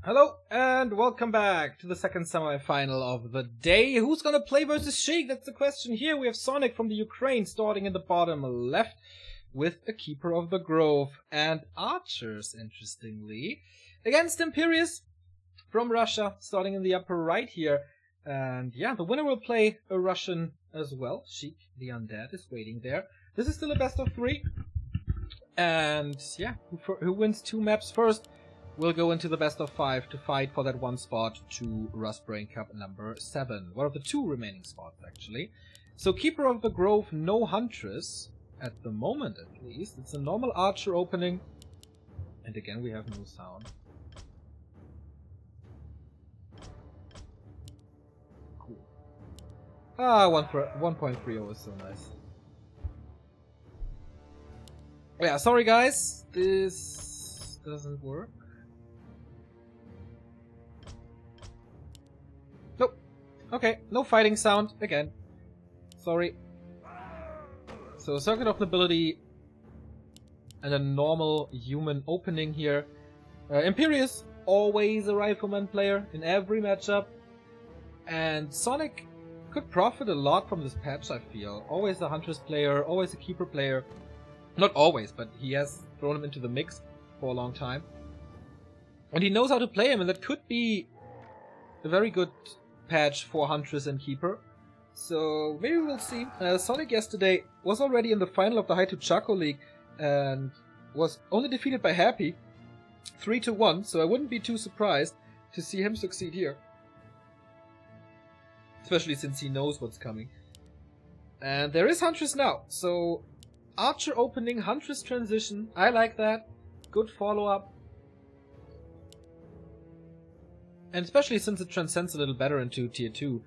Hello and welcome back to the second semi-final of the day. Who's gonna play versus Sheik? That's the question here. We have Sonik from the Ukraine starting in the bottom left with a Keeper of the Grove and archers, interestingly, against Imperius from Russia starting in the upper right here. And yeah, the winner will play a Russian as well. Sheik, the undead, is waiting there. This is still a best of 3. And yeah, who wins 2 maps first will go into the best of 5 to fight for that one spot to Rust Brain Cup number 7. One of the 2 remaining spots, actually. So Keeper of the Grove, no Huntress, at the moment at least. It's a normal archer opening. And again, we have no sound. Cool. 1.30 is so nice. Yeah, sorry guys, this doesn't work. Nope. Okay, no fighting sound again. Sorry. So Circuit of Nobility and a normal human opening here. Imperius, always a rifleman player in every matchup. And Sonik could profit a lot from this patch, I feel. Always a Huntress player, always a Keeper player. Not always, but he has thrown him into the mix for a long time. And he knows how to play him, and that could be a very good patch for Huntress and Keeper. So maybe we'll see. Sonik yesterday was already in the final of the High to Chaco League and was only defeated by Happy 3-1, so I wouldn't be too surprised to see him succeed here. Especially since he knows what's coming. And there is Huntress now, so Archer opening, Huntress transition. I like that. Good follow-up. And especially since it transcends a little better into Tier 2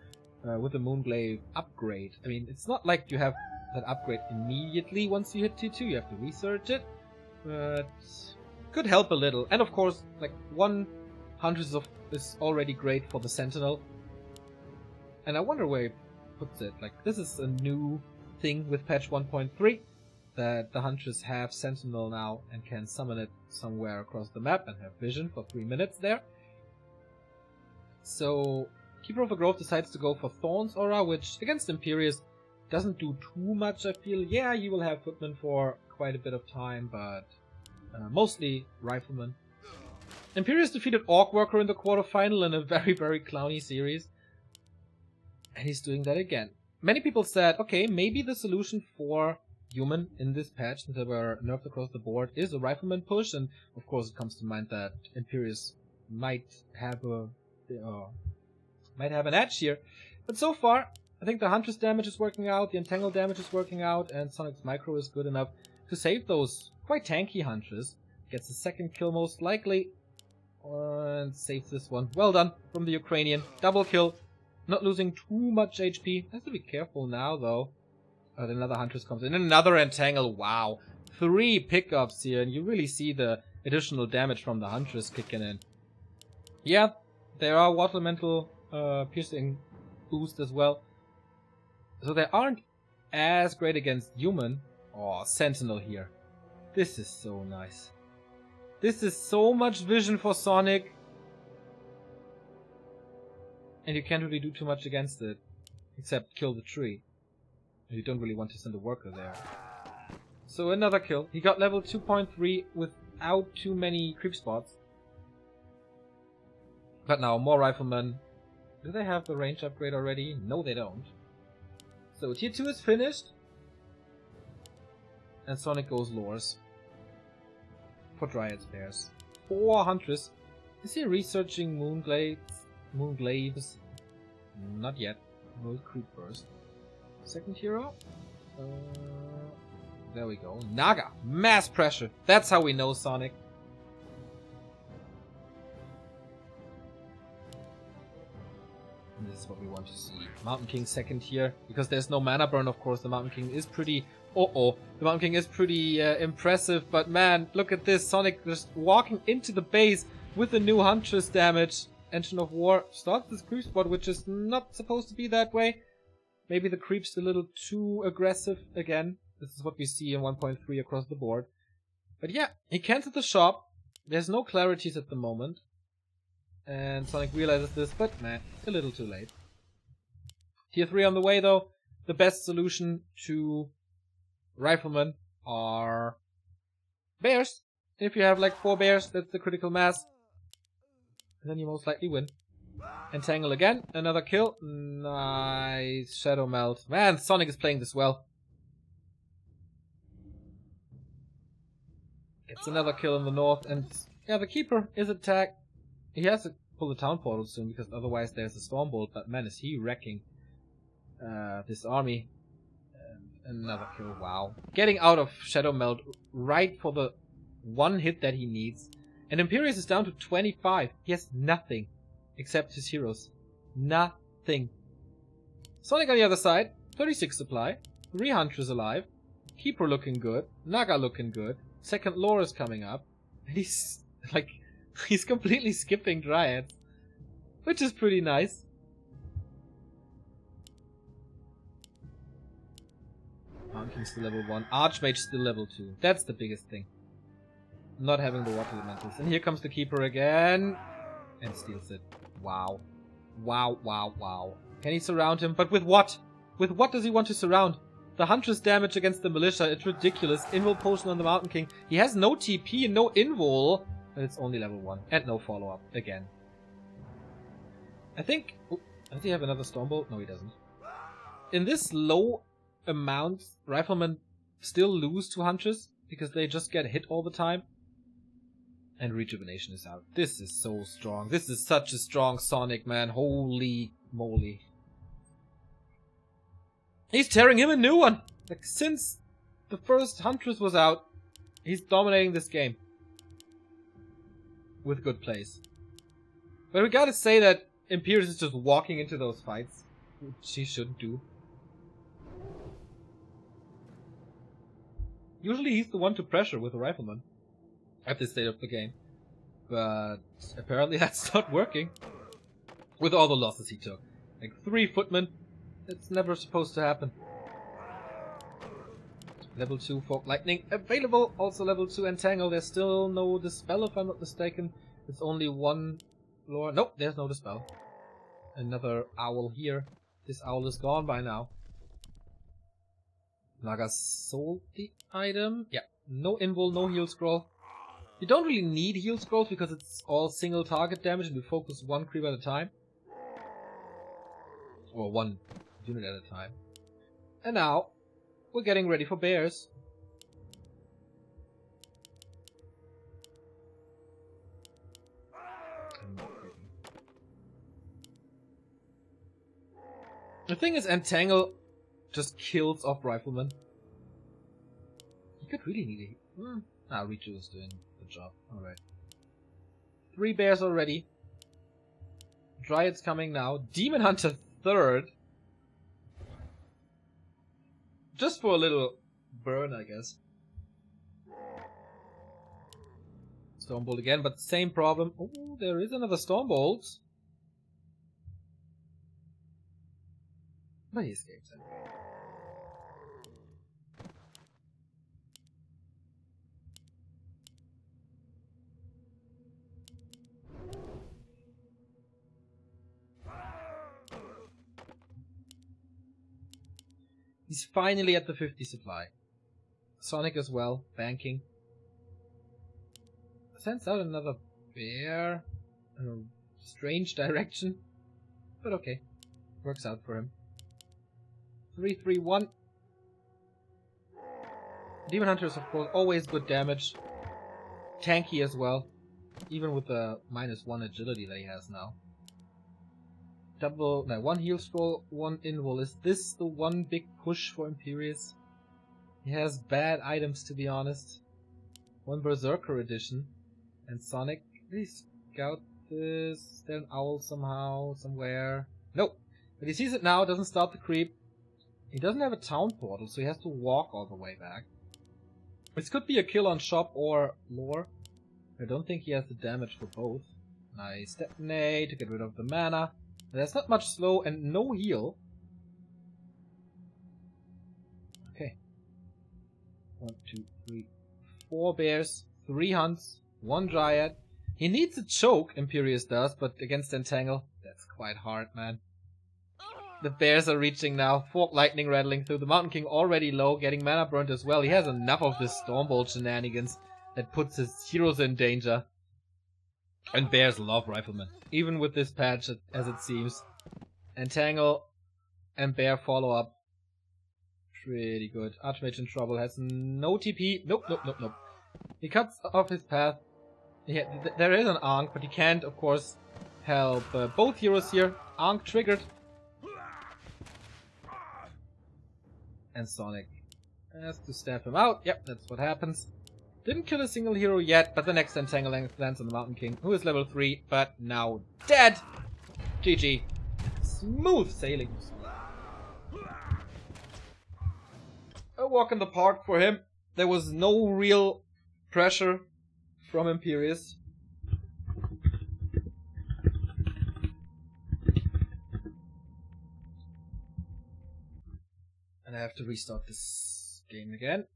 with the Moonglaive upgrade. I mean, it's not like you have that upgrade immediately once you hit Tier 2. You have to research it. But could help a little. And of course, like, 1 Huntress is already great for the Sentinel. And I wonder where he puts it. Like, this is a new thing with patch 1.3. That the Huntress have Sentinel now and can summon it somewhere across the map and have vision for 3 minutes there. So Keeper of the Grove decides to go for Thorn's Aura, which against Imperius doesn't do too much, I feel. Yeah, you will have Footman for quite a bit of time, but mostly Rifleman. Imperius defeated Orc Worker in the quarterfinal in a very, very clowny series. And he's doing that again. Many people said, okay, maybe the solution for human in this patch, since they were nerfed across the board, is a Rifleman push, and of course it comes to mind that Imperius might have an edge here. But so far, I think the Huntress damage is working out, the Entangle damage is working out, and Sonic's Micro is good enough to save those quite tanky Huntress. Gets the second kill most likely, and saves this one. Well done from the Ukrainian. Double kill, not losing too much HP. Has to be careful now though. Another Huntress comes in. Another Entangle. Wow. 3 pickups here. And you really see the additional damage from the Huntress kicking in. Yeah, there are Water Elemental piercing boost as well. So they aren't as great against human. Oh, Sentinel here. This is so nice. This is so much vision for Sonik. And you can't really do too much against it. Except kill the tree. You don't really want to send a worker there. So another kill. He got level 2.3 without too many creep spots. But now, more Riflemen. Do they have the range upgrade already? No, they don't. So Tier 2 is finished. And Sonik goes Lores. For Dryad Spares. 4 Huntress. Is he researching Moonglaves? Not yet. No creep burst. Second hero? There we go. Naga! Mass pressure! That's how we know Sonik. And this is what we want to see. Mountain King second here. Because there's no mana burn, of course. The Mountain King is pretty... The Mountain King is pretty impressive. But man, look at this. Sonik just walking into the base with the new Huntress damage. Engine of War starts this creep spot, which is not supposed to be that way. Maybe the creep's a little too aggressive again. This is what we see in 1.3 across the board. But yeah, he cancelled the shop. There's no clarities at the moment. And Sonic realizes this, but meh, a little too late. Tier 3 on the way though. The best solution to Riflemen are bears. If you have like 4 bears, that's the critical mass. And then you most likely win. Entangle again, another kill. Nice. Shadow Melt. Man, Sonic is playing this well. Gets another kill in the north, and yeah, the Keeper is attacked. He has to pull the town portal soon, because otherwise there's a Stormbolt, but man, is he wrecking this army. And another kill, wow. Getting out of Shadow Melt right for the one hit that he needs. And Imperius is down to 25. He has nothing except his heroes. Nothing. Sonic on the other side, 36 supply. 3 Hunters alive. Keeper looking good. Naga looking good. Second lore is coming up. And he's like, he's completely skipping Dryads. Which is pretty nice. Mountain still level 1. Archmage still level 2. That's the biggest thing. Not having the water elementals. And here comes the Keeper again. And steals it. Wow. Wow, wow, wow. Can he surround him? But with what? With what does he want to surround? The Huntress damage against the Militia, it's ridiculous. Invul potion on the Mountain King. He has no TP and no Invul. But it's only level 1. And no follow-up. Again. I think... Oh, does he have another Stormbolt? No, he doesn't. In this low amount, Riflemen still lose to Huntress. Because they just get hit all the time. And Rejuvenation is out. This is so strong. This is such a strong Sonic, man. Holy moly. He's tearing him a new one! Like, since the first Huntress was out, he's dominating this game. With good plays. But we gotta say that Imperius is just walking into those fights. Which he shouldn't do. Usually he's the one to pressure with a Rifleman. At this state of the game. But apparently that's not working. With all the losses he took. Like 3 Footmen. It's never supposed to happen. Level 2 Fork Lightning available. Also level 2 Entangle. There's still no Dispel if I'm not mistaken. It's only 1 lore. Nope, there's no Dispel. Another Owl here. This Owl is gone by now. Naga sold the item. Yeah, no Invul, no Heal Scroll. You don't really need Heal Scrolls because it's all single target damage and you focus 1 creep at a time. Or 1 unit at a time. And now, we're getting ready for bears. The thing is, Entangle just kills off Riflemen. You could really need a... Richu is doing the job. Alright. 3 bears already. Dryads coming now. Demon Hunter 3rd. Just for a little burn, I guess. Stormbolt again, but same problem. Oh, there is another Stormbolt. But he escapes anyway. He's finally at the 50 supply. Sonic as well, banking. Sends out another bear in a strange direction. But okay. Works out for him. 3-3-1. Demon Hunter is of course always good damage. Tanky as well. Even with the -1 agility that he has now. 1 heal scroll, 1 invul. Is this the one big push for Imperius? He has bad items, to be honest. 1 Berserker edition. And Sonic, please scout this. Is there an owl somehow, somewhere? Nope. But he sees it now, doesn't start the creep. He doesn't have a town portal, so he has to walk all the way back. This could be a kill on shop or lore. I don't think he has the damage for both. Nice detonate to get rid of the mana. There's not much slow and no heal. Okay. 1, 2, 3, 4 bears, 3 hunts, 1 dryad. He needs a choke, Imperius does, but against Entangle, that's quite hard, man. The bears are reaching now. Fork lightning rattling through. The Mountain King already low, getting mana burnt as well. He has enough of this Stormbolt shenanigans that puts his heroes in danger. And bears love Rifleman, even with this patch as it seems. Entangle and bear follow up. Pretty good. Archmage in trouble, has no TP. Nope. He cuts off his path. Yeah, there is an Ankh, but he can't, of course, help both heroes here. Ankh triggered. And Sonik has to stab him out. Yep, that's what happens. Didn't kill a single hero yet, but the next Entangle lands on the Mountain King, who is level 3, but now dead! GG. Smooth sailing. A walk in the park for him. There was no real pressure from Imperius. And I have to restart this game again.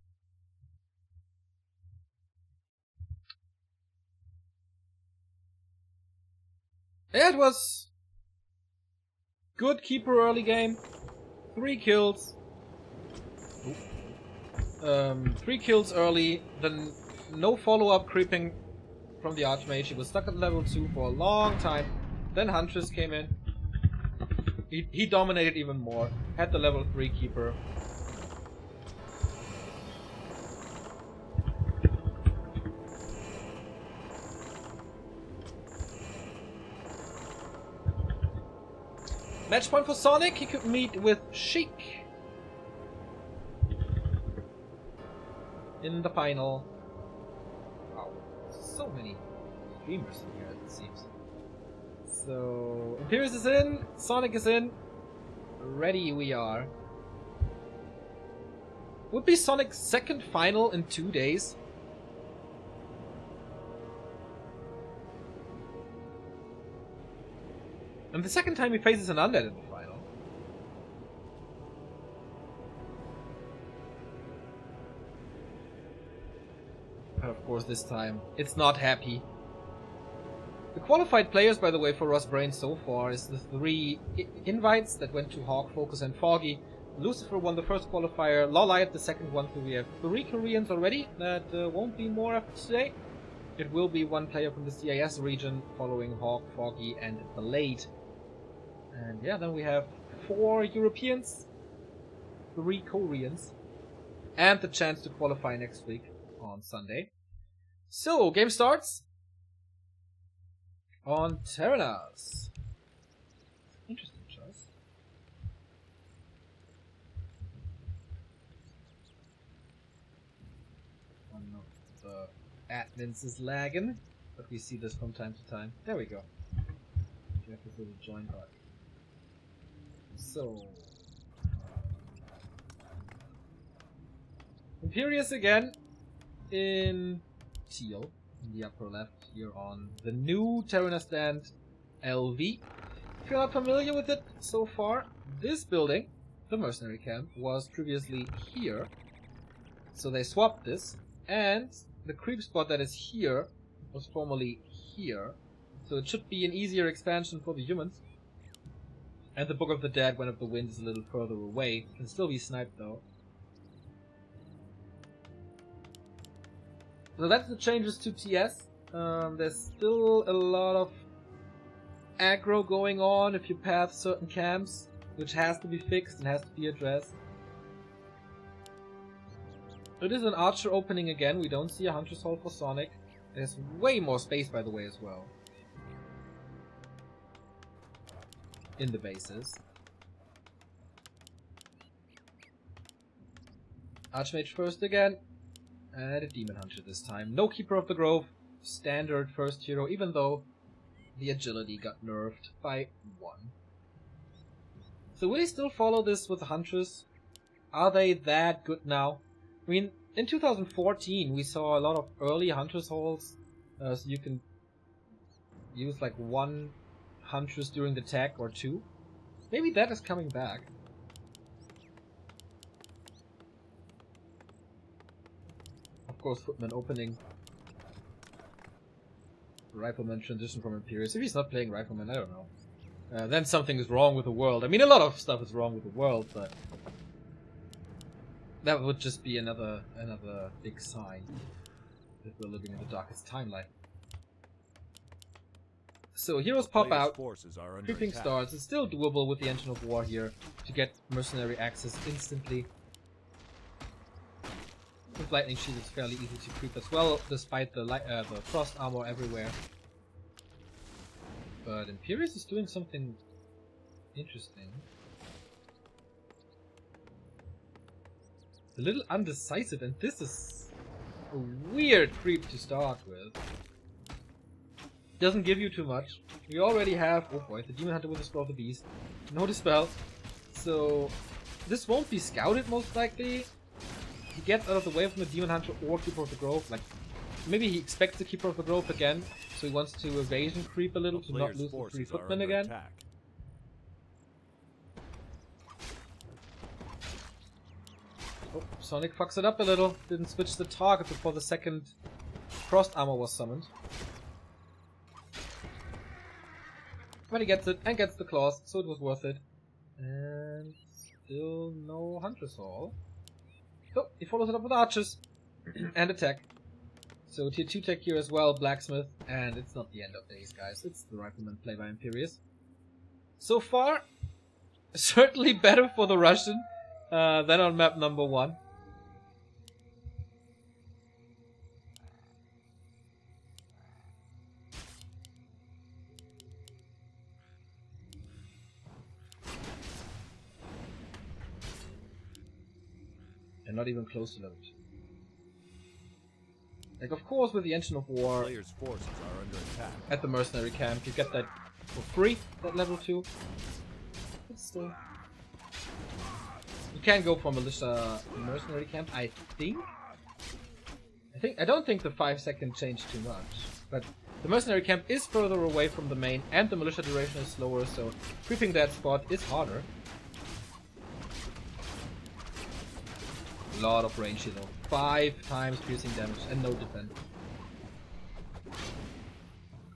Yeah, it was good keeper early game. 3 kills. 3 kills early, then no follow-up creeping from the Archmage. He was stuck at level 2 for a long time. Then Huntress came in. He dominated even more. Had the level 3 keeper. Match point for Sonik. He could meet with Sheik in the final. Wow, so many streamers in here, it seems. So, Imperius is in, Sonik is in. Ready we are. Would be Sonic's second final in 2 days. And the second time he faces an undead in the final. But of course this time, it's not happy. The qualified players, by the way, for Ross Brain so far is the 3 invites that went to Hawk, Focus and Foggy. Lucifer won the first qualifier, Lolliot the second one, so we have 3 Koreans already. That won't be more after today. It will be 1 player from the CIS region following Hawk, Foggy and Blade. And yeah, then we have 4 Europeans, 3 Koreans, and the chance to qualify next week on Sunday. So, game starts on Terranas. Interesting choice. One of the admins is lagging, but we see this from time to time. There we go. You have this little join button. So, Imperius again in teal in the upper left here on the new Terrana stand LV. If you're not familiar with it so far, this building, the mercenary camp, was previously here. So they swapped this, and the creep spot that is here was formerly here. So it should be an easier expansion for the humans. And the Book of the Dead, When of the Wind, is a little further away. Can still be sniped though. So that's the changes to TS. There's still a lot of aggro going on if you path certain camps, which has to be fixed and has to be addressed. It is an Archer opening again. We don't see a Huntress Hall for Sonik. There's way more space, by the way, as well. In the bases. Archmage first again. And a Demon Hunter this time. No Keeper of the Grove. Standard first hero, even though the agility got nerfed by 1. So will he still follow this with the Huntress? Are they that good now? I mean, in 2014 we saw a lot of early Huntress halls. So you can use like 1 Huntress during the tech or 2. Maybe that is coming back. Of course, Footman opening Rifleman transition from Imperius. If he's not playing Rifleman, I don't know. Then something is wrong with the world. I mean, a lot of stuff is wrong with the world, but that would just be another big sign that we're living in the darkest timeline. So heroes pop out, creeping stars. It's still doable with the Engine of War here to get mercenary access instantly. With Lightning Shield it's fairly easy to creep as well, despite the frost armor everywhere. But Imperius is doing something interesting. A little undecisive, and this is a weird creep to start with. Doesn't give you too much. We already have, oh boy, the Demon Hunter with the Scroll of the Beast. No Dispel. So this won't be scouted most likely. He gets out of the way from the Demon Hunter or Keeper of the Grove. Like, maybe he expects the Keeper of the Grove again, so he wants to evasion creep a little to not lose the 3 footmen again. Oh, Sonik fucks it up a little. Didn't switch the target before the second frost armor was summoned. But he gets it and gets the claws, so it was worth it. And still no Huntress Hall. Oh, he follows it up with archers and attack. So tier 2 tech here as well, blacksmith, and it's not the end of days, guys. It's the Rifleman play by Imperius. So far, certainly better for the Russian than on map number 1. And not even close to level 2. Like, of course, with the Engine of War, Players' forces are under attack. At the mercenary camp, you get that for free, that level 2. But still. You can go for militia mercenary camp, I think. I don't think the 5-second changed too much. But the mercenary camp is further away from the main, and the militia duration is slower, so creeping that spot is harder. A lot of range here though. 5 times piercing damage and no defense.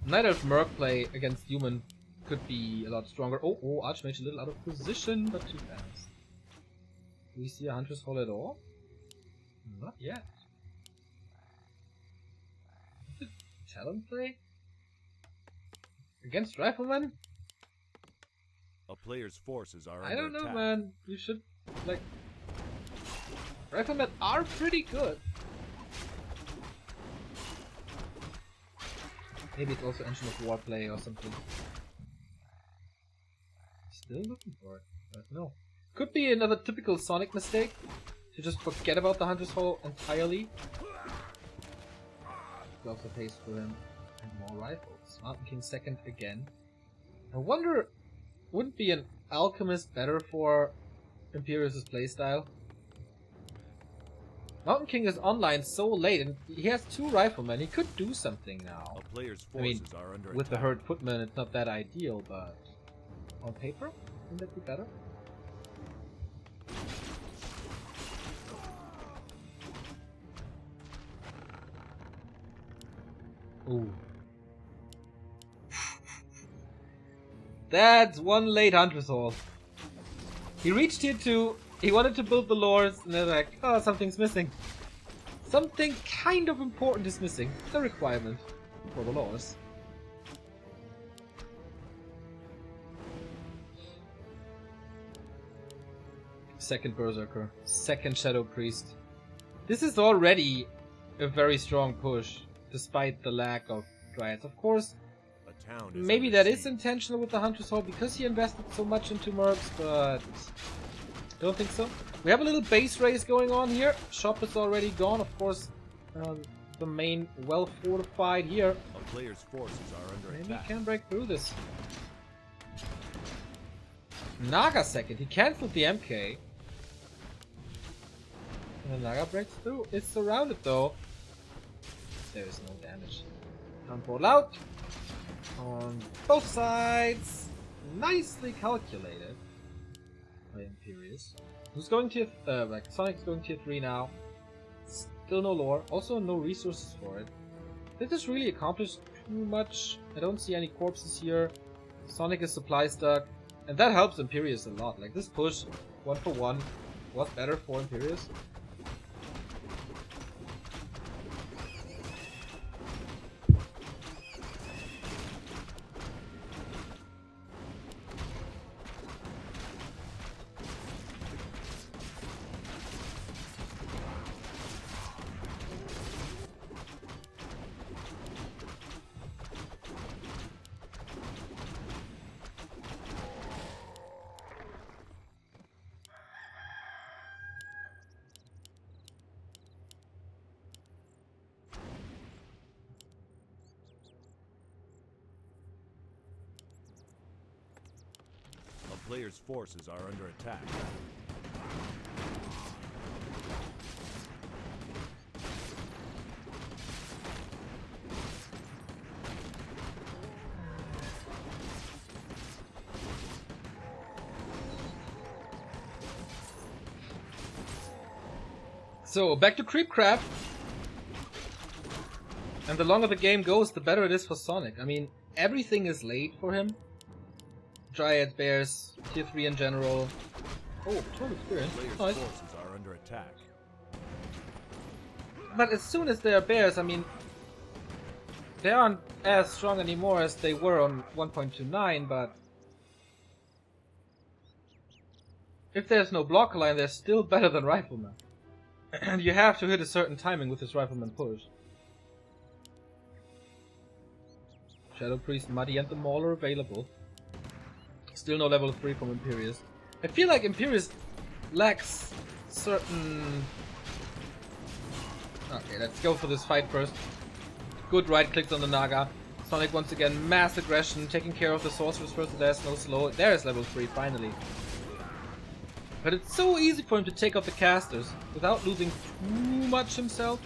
Night Elf Merc play against human could be a lot stronger. Oh, Archmage a little out of position, but too fast. Do we see a Huntress Hall at all? Not yet. Is it Talon play? Against Rifleman? A player's forces are I under don't know, attack. man. You should, like... Riflemen are pretty good. Maybe it's also Engine of War play or something. Still looking for it, but no. Could be another typical Sonic mistake, to just forget about the Hunter's Hall entirely. Gloves of haste for him, and more rifles. Mountain King second again. I wonder, wouldn't be an Alchemist better for Imperius' playstyle? Mountain King is online so late, and he has 2 riflemen. He could do something now. A player's I mean, forces are under with the attack. herd footmen, it's not that ideal, but on paper, wouldn't that be better? Ooh. That's one late Huntress Hall. He reached tier 2, he wanted to build the lores, and they're like, oh, something's missing. Something kind of important is missing. The requirement for the lores. Second Berserker, second Shadow Priest. This is already a very strong push, despite the lack of Dryads. Of course, A town is maybe under that is siege. intentional with the Huntress Hall because he invested so much into mercs, but don't think so. We have a little base race going on here. Shop is already gone, of course. The main well fortified here. A player's forces are under Maybe he attack. can break through this. Naga second. He cancelled the MK. And Naga breaks through. It's surrounded though. There is no damage. Town portal out. On both sides. Nicely calculated by Imperius. Who's going to like Sonic's going tier 3 now. Still no lore. Also no resources for it. Did this really accomplish too much. I don't see any corpses here. Sonik is supply stuck. And that helps Imperius a lot. Like, this push, 1-for-1, was better for Imperius. Player's forces are under attack. So, back to Creepcraft. And the longer the game goes, the better it is for Sonik. I mean, everything is late for him. Dryads, Bears, Tier 3 in general. Oh, 12 experience. Player's Nice. forces are under attack. But as soon as they are Bears, I mean, they aren't as strong anymore as they were on 1.29, but if there's no block line, they're still better than Rifleman. And you have to hit a certain timing with this Rifleman push. Shadow Priest, Muddy, and the Mauler available. Still no level 3 from Imperius. I feel like Imperius lacks certain... Okay, let's go for this fight first. Good right clicks on the Naga. Sonik once again, mass aggression, taking care of the sorcerers first. There's no slow. There's level 3 finally. But it's so easy for him to take out the casters without losing too much himself.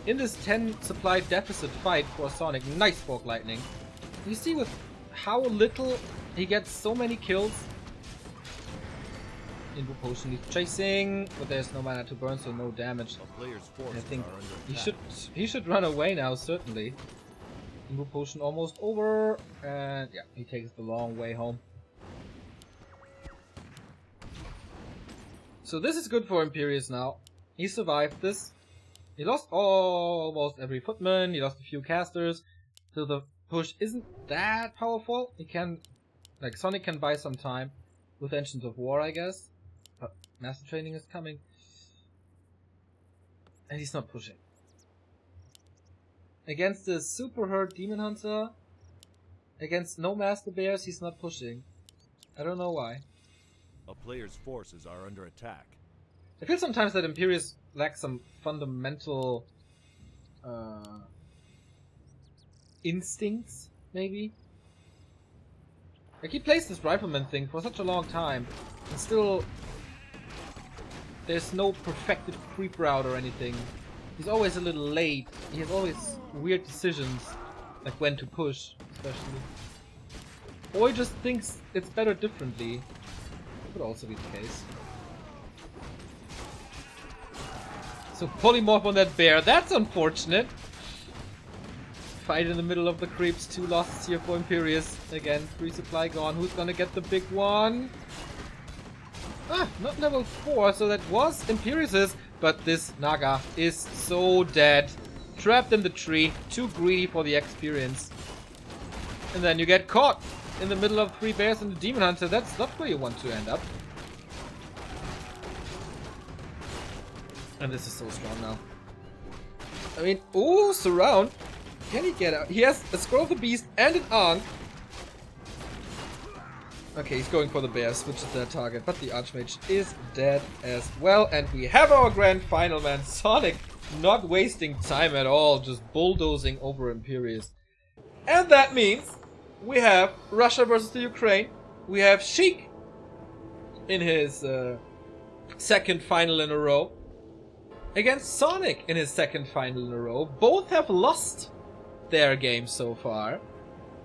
In this 10 supply deficit fight for Sonik, nice Fork Lightning. You see with how little he gets so many kills. Invo Potion he's chasing, but there's no mana to burn, so no damage. I think he should run away now, certainly. Invo Potion almost over, and yeah, he takes the long way home. So this is good for Imperius now. He survived this. He lost almost every footman, he lost a few casters, so the push isn't that powerful. He can, like, Sonik can buy some time with Engines of War, I guess. But Master Training is coming. And he's not pushing. Against the Super Herd Demon Hunter, against no Master Bears, he's not pushing. I don't know why. A player's forces are under attack. I feel sometimes that Imperius lacks some fundamental instincts, maybe. Like, he plays this Rifleman thing for such a long time, and still there's no perfected creep route or anything. He's always a little late. He has always weird decisions, like when to push, especially. Or he just thinks it's better differently. Could also be the case. So polymorph on that bear, that's unfortunate. Fight in the middle of the creeps, 2 losses here for Imperius. Again, 3 supply gone. Who's gonna get the big one? Ah, not level 4, so that was Imperius's, but this Naga is so dead. Trapped in the tree, too greedy for the experience. And then you get caught in the middle of 3 bears and the Demon Hunter. That's not where you want to end up. And this is so strong now. I mean, ooh, surround. Can he get out? He has a Scroll of the Beast and an Ankh. Okay, he's going for the bear, switches their target, but the Archmage is dead as well. And we have our grand final, man. Sonik not wasting time at all, just bulldozing over Imperius. And that means we have Russia versus the Ukraine. We have Sheik in his second final in a row. Against Sonik in his second final in a row. Both have lost their games so far.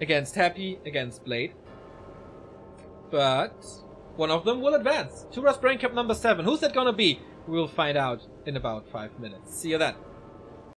Against Happy, against Blade. But one of them will advance to Rust Brain Cup number 7. Who's that gonna be? We will find out in about 5 minutes. See you then.